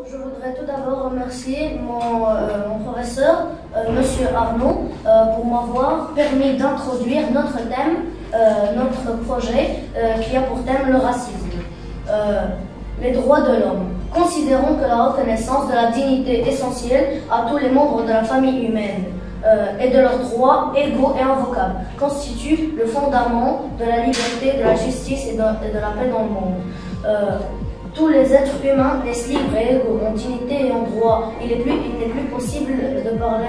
je voudrais tout d'abord remercier mon professeur, Monsieur Arnaud, pour m'avoir permis d'introduire notre thème, notre projet, qui a pour thème le racisme. Les droits de l'homme. Considérons que la reconnaissance de la dignité essentielle à tous les membres de la famille humaine et de leurs droits égaux et invocables constitue le fondament de la liberté, de la justice et de la paix dans le monde. Tous les êtres humains naissent libres et égaux en dignité et en droit. Il n'est plus possible de parler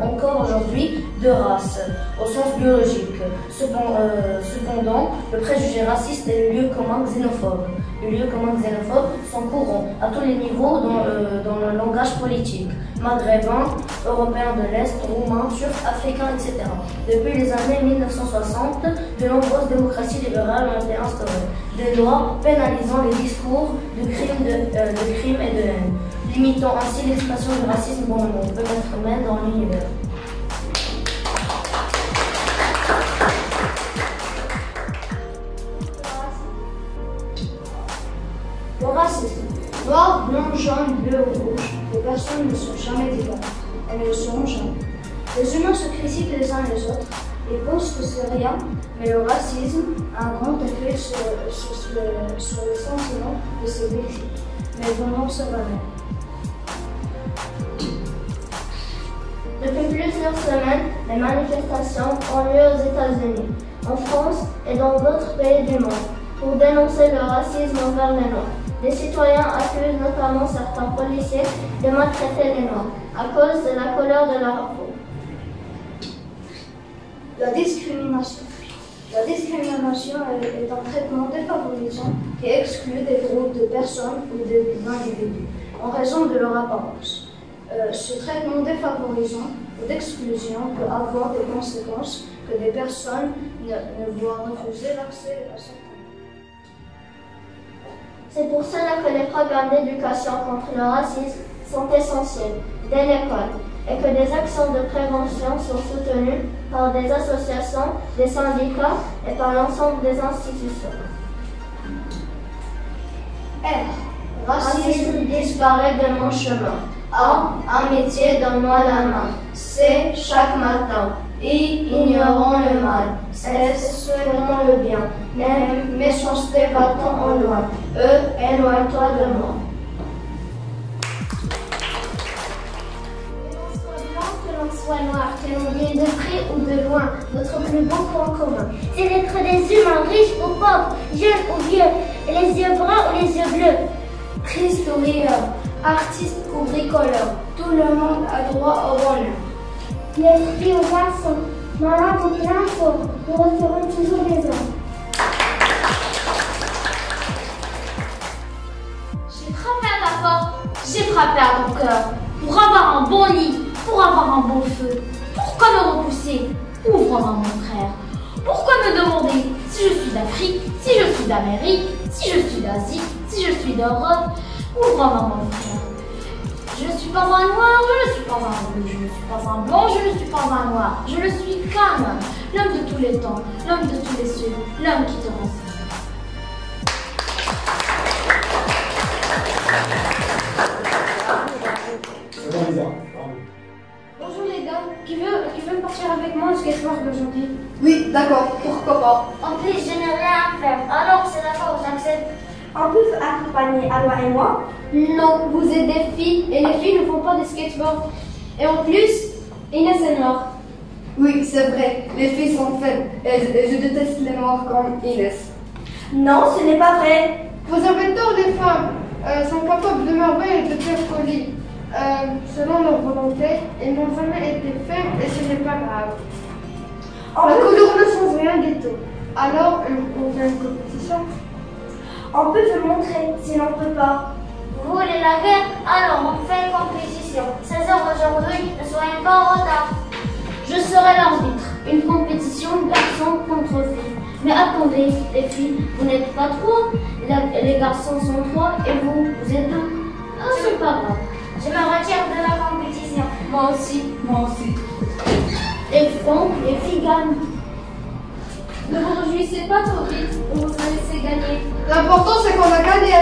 encore aujourd'hui de race au sens biologique. Cependant, le préjugé raciste et le lieu commun xénophobe. Les lieux communs xénophobes sont courants à tous les niveaux dans le langage politique. Maghrébins, Européens de l'Est, Roumains, Turcs, Africains, etc. Depuis les années 1960, de nombreuses démocraties libérales ont été instaurées. Des lois pénalisant les discours de crimes et de haine, limitant ainsi l'expression du racisme dans le monde, peut-être même dans l'univers. Le racisme. Noir, blanc, jaune, bleu ou rouge, les personnes ne sont jamais différentes. Elles ne le seront jamais. Les humains se critiquent les uns les autres et pensent que c'est rien, mais le racisme a un grand effet sur les sentiments de ses victimes. Mais vous n'en savez rien. Depuis plusieurs semaines, les manifestations ont lieu aux États-Unis, en France et dans d'autres pays du monde pour dénoncer le racisme envers les Noirs. Les citoyens accusent notamment certains policiers de maltraiter les Noirs à cause de la couleur de leur peau. La discrimination. La discrimination est un traitement défavorisant qui exclut des groupes de personnes ou des individus en raison de leur apparence. Ce traitement défavorisant ou d'exclusion peut avoir des conséquences que des personnes ne voient refuser l'accès à certains. C'est pour cela que les programmes d'éducation contre le racisme sont essentiels dès l'école et que des actions de prévention sont soutenues par des associations, des syndicats et par l'ensemble des institutions. R. Racisme disparaît de mon chemin. A. Amitié, donne-moi la main. C. Chaque matin. I. Ignorons le mal. S. Souhaitons le bien. M. Méchanceté, va-t'en en loin. E. Éloigne-toi de moi. Que l'on soit noir, que l'on vienne de près ou de loin, notre plus beau point commun, c'est d'être des humains, riches ou pauvres, jeunes ou vieux, et les yeux bruns ou les yeux bleus. Triste ou rieur, artiste ou bricoleur, tout le monde a droit au bonheur. Les filles aux garçons, malades ou plein faux, nous resterons toujours des hommes. J'ai frappé à ta porte, j'ai frappé à ton cœur, pour avoir un bon lit, pour avoir un beau feu. Pourquoi me repousser? Ouvre-moi mon frère. Pourquoi me demander si je suis d'Afrique, si je suis d'Amérique, si je suis d'Asie, si je suis d'Europe? Ouvre-moi mon frère. Je ne suis pas un noir, je ne suis pas un bleu, je ne suis pas un blanc, je ne suis pas un noir. Je ne suis qu'un homme, l'homme de tous les temps, l'homme de tous les cieux, l'homme qui te renseigne. Bonjour les gars, qui veut partir avec moi au skatepark d'aujourd'hui? Oui, d'accord, pourquoi pas. En plus, je n'ai rien à faire, alors c'est d'accord, j'accepte. On peut accompagner Alwa et moi? Non, vous êtes des filles et les filles ne font pas de skateboard. Et en plus, Inès est noire. Oui, c'est vrai, les filles sont faibles et je déteste les noirs comme Inès. Non, ce n'est pas vrai. Vous avez tort, les femmes sont capables de merveilles et de pires folies. Selon leur volonté, ils n'ont jamais été faits et ce n'est pas grave. La couleur ne change rien du tout. Alors, on fait une compétition. On peut te montrer, si l'on ne peut pas. Vous voulez la guerre? Alors on fait une compétition. 16h aujourd'hui, ne soyez pas en retard. Je serai l'arbitre. Une compétition garçons contre filles. Mais attendez, les filles, vous n'êtes pas trois. Les garçons sont trois et vous êtes deux. Ah, c'est pas grave. Je me retire de la compétition. Moi aussi. Moi aussi. Et donc, les filles gagnent. Ne vous réjouissez pas trop vite, on vous a laissé gagner. L'important c'est qu'on a gagné.